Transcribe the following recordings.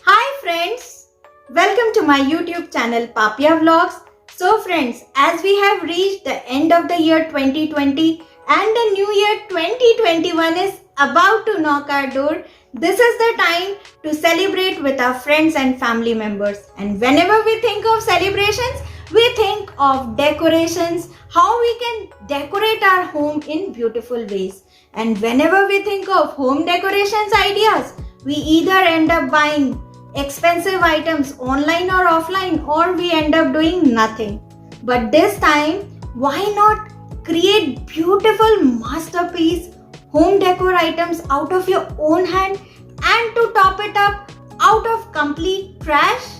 Hi friends, welcome to my YouTube channel Papiya Vlogs. So friends, as we have reached the end of the year 2020 and the new year 2021 is about to knock our door, this is the time to celebrate with our friends and family members. And whenever we think of celebrations, we think of decorations, how we can decorate our home in beautiful ways. And whenever we think of home decorations ideas, we either end up buying expensive items online or offline, or we end up doing nothing. But this time, why not create beautiful masterpiece home decor items out of your own hand and to top it up out of complete trash?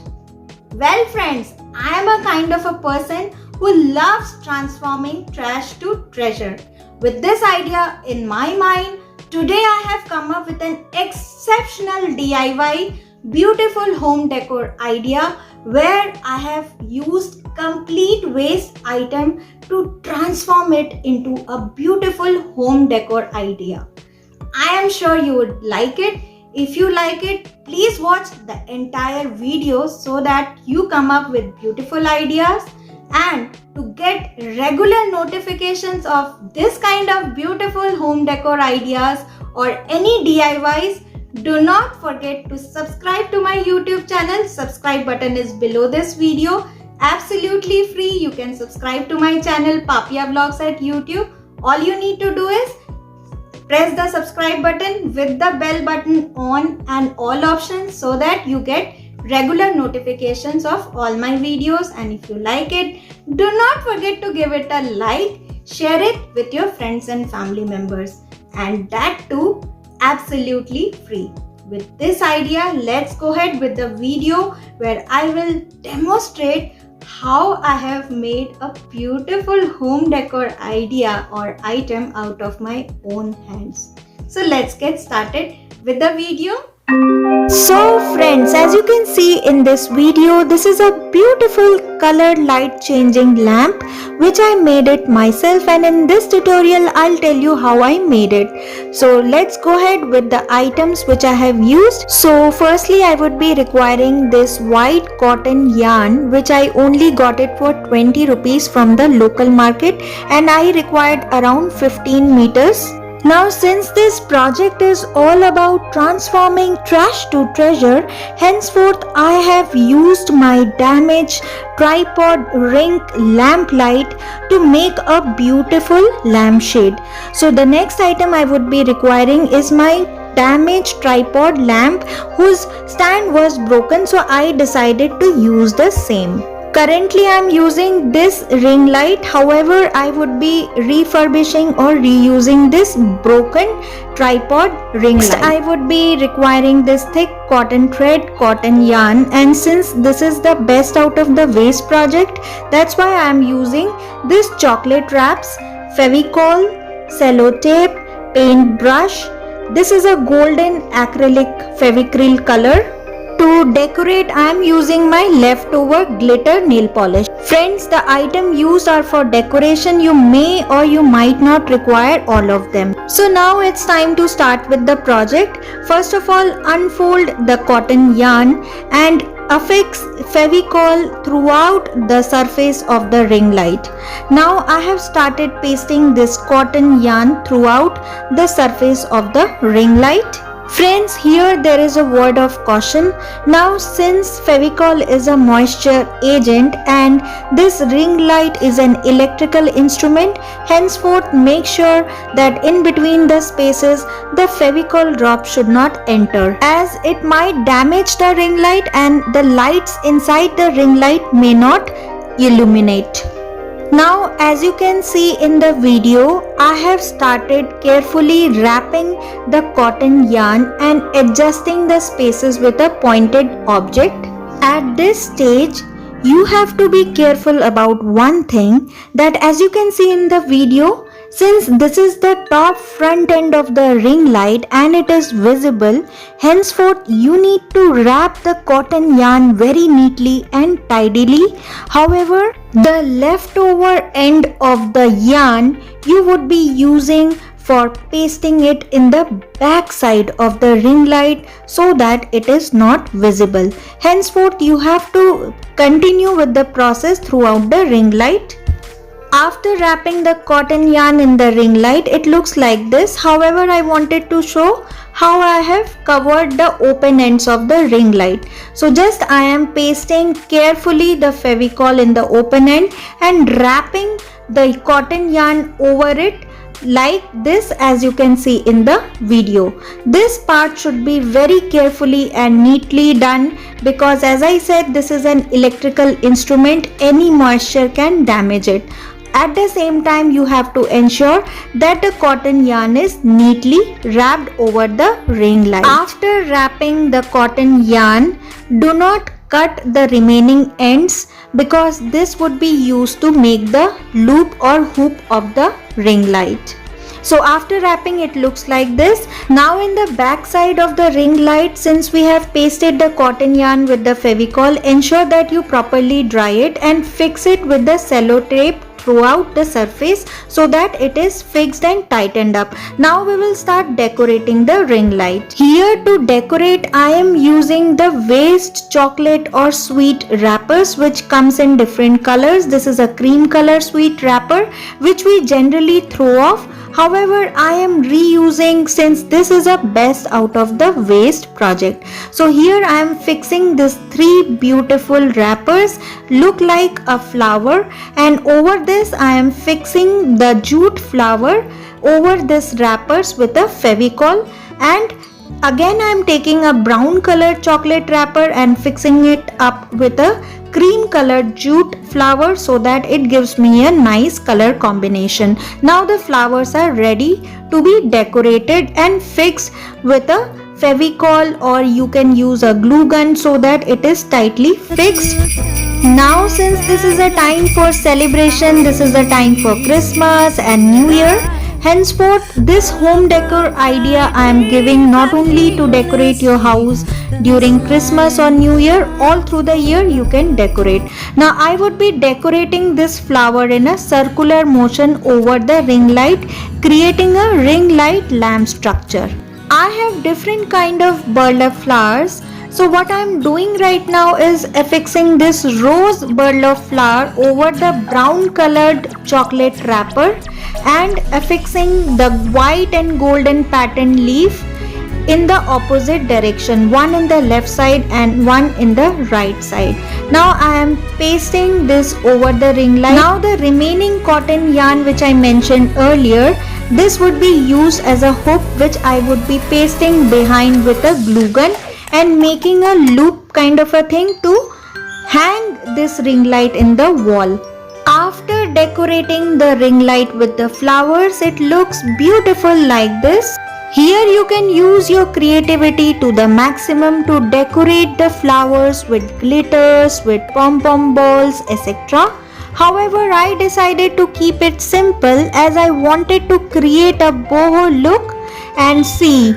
Well friends, I am a kind of a person who loves transforming trash to treasure. With this idea in my mind, today I have come up with an exceptional DIY beautiful home decor idea where I have used complete waste item to transform it into a beautiful home decor idea. I am sure you would like it. If you like it, please watch the entire video so that you come up with beautiful ideas. And to get regular notifications of this kind of beautiful home decor ideas or any DIYs, do not forget to subscribe to my YouTube channel. Subscribe button is below this video. Absolutely free. You can subscribe to my channel Papiya Vlogs at YouTube. All you need to do is press the subscribe button with the bell button on and all options so that you get regular notifications of all my videos. And if you like it, do not forget to give it a like, share it with your friends and family members, and that too absolutely free. With this idea, let's go ahead with the video where I will demonstrate how I have made a beautiful home decor idea or item out of my own hands. So let's get started with the video. So friends, as you can see in this video, this is a beautiful colored light changing lamp which I made it myself, and in this tutorial I'll tell you how I made it. So let's go ahead with the items which I have used. So firstly, I would be requiring this white cotton yarn which I only got it for 20 rupees from the local market, and I required around 15 meters. Now since this project is all about transforming trash to treasure, henceforth I have used my damaged tripod ring lamp light to make a beautiful lampshade. So the next item I would be requiring is my damaged tripod lamp whose stand was broken, so I decided to use the same. Currently I am using this ring light, however I would be refurbishing or reusing this broken tripod ring light. I would be requiring this thick cotton thread, cotton yarn, and since this is the best out of the waste project, that's why I am using this chocolate wraps, Fevicol, sellotape, paint brush. This is a golden acrylic Fevicryl color. To decorate, I am using my leftover glitter nail polish. Friends, the item used are for decoration. You may or you might not require all of them. So now it's time to start with the project. First of all, unfold the cotton yarn and affix Fevicol throughout the surface of the ring light. Now I have started pasting this cotton yarn throughout the surface of the ring light. Friends, here there is a word of caution. Now since Fevicol is a moisture agent and this ring light is an electrical instrument, henceforth make sure that in between the spaces the Fevicol drop should not enter, as it might damage the ring light and the lights inside the ring light may not illuminate. Now as you can see in the video, I have started carefully wrapping the cotton yarn and adjusting the spaces with a pointed object. At this stage, you have to be careful about one thing, that as you can see in the video, since this is the top front end of the ring light and it is visible, henceforth you need to wrap the cotton yarn very neatly and tidily. However, the leftover end of the yarn you would be using for pasting it in the back side of the ring light so that it is not visible. Henceforth, you have to continue with the process throughout the ring light. After wrapping the cotton yarn in the ring light, it looks like this. However, I wanted to show how I have covered the open ends of the ring light. So just I am pasting carefully the Fevicol in the open end and wrapping the cotton yarn over it like this, as you can see in the video. This part should be very carefully and neatly done because, as I said, this is an electrical instrument. Any moisture can damage it. At the same time, you have to ensure that the cotton yarn is neatly wrapped over the ring light. After wrapping the cotton yarn, do not cut the remaining ends because this would be used to make the loop or hoop of the ring light. So after wrapping, it looks like this. Now in the back side of the ring light, since we have pasted the cotton yarn with the Fevicol, ensure that you properly dry it and fix it with the cello tape throughout the surface so that it is fixed and tightened up. Now we will start decorating the ring light. Here to decorate, I am using the waste chocolate or sweet wrappers which comes in different colors. This is a cream color sweet wrapper which we generally throw off. However, I am reusing since this is a best out of the waste project. So here I am fixing these three beautiful wrappers, look like a flower, and over this I am fixing the jute flower over this wrappers with a Fevicol, and again I am taking a brown colored chocolate wrapper and fixing it up with a cream colored jute flower so that it gives me a nice color combination. Now the flowers are ready to be decorated and fixed with a Fevicol, or you can use a glue gun so that it is tightly fixed. Now since this is a time for celebration, this is a time for Christmas and New Year, henceforth this home decor idea I am giving not only to decorate your house during Christmas or New Year, all through the year you can decorate. Now I would be decorating this flower in a circular motion over the ring light, creating a ring light lamp structure. I have different kind of burlap flowers. So what I am doing right now is affixing this rose burlap flower over the brown colored chocolate wrapper and affixing the white and golden pattern leaf in the opposite direction, one in the left side and one in the right side. Now I am pasting this over the ring light. Now the remaining cotton yarn which I mentioned earlier, this would be used as a hook which I would be pasting behind with a glue gun and making a loop kind of a thing to hang this ring light in the wall. After decorating the ring light with the flowers, it looks beautiful like this. Here you can use your creativity to the maximum to decorate the flowers with glitters, with pom-pom balls, etc. However, I decided to keep it simple as I wanted to create a boho look, and see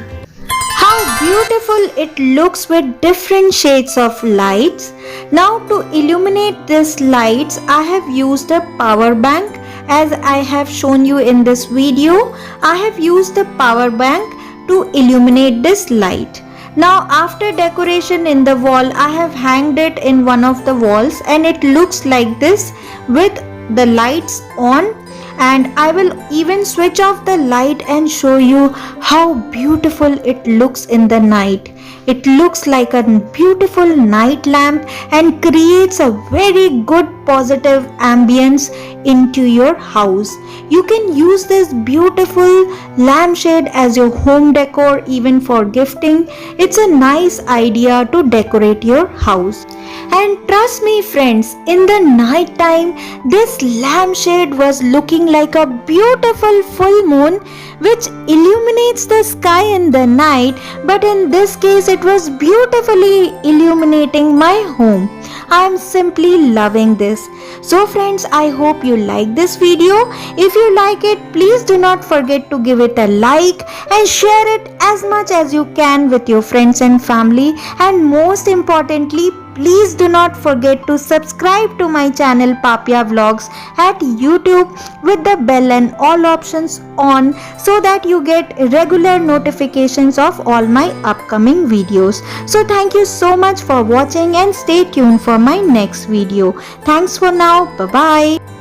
how beautiful it looks with different shades of lights. Now to illuminate these lights, I have used a power bank. As I have shown you in this video, I have used the power bank to illuminate this light. Now after decoration in the wall, I have hanged it in one of the walls and it looks like this with the lights on, and I will even switch off the light and show you how beautiful it looks in the night. It looks like a beautiful night lamp and creates a very good positive ambience into your house. You can use this beautiful lampshade as your home decor, even for gifting. It's a nice idea to decorate your house. And trust me friends, in the night time, this lampshade was looking like a beautiful full moon which illuminates the sky in the night, but in this case it was beautifully illuminating my home. I am simply loving this. So friends, I hope you like this video. If you like it, please do not forget to give it a like and share it as much as you can with your friends and family, and most importantly, please do not forget to subscribe to my channel Papiya Vlogs at YouTube with the bell and all options on so that you get regular notifications of all my upcoming videos. So thank you so much for watching and stay tuned for my next video. Thanks for now. Bye bye.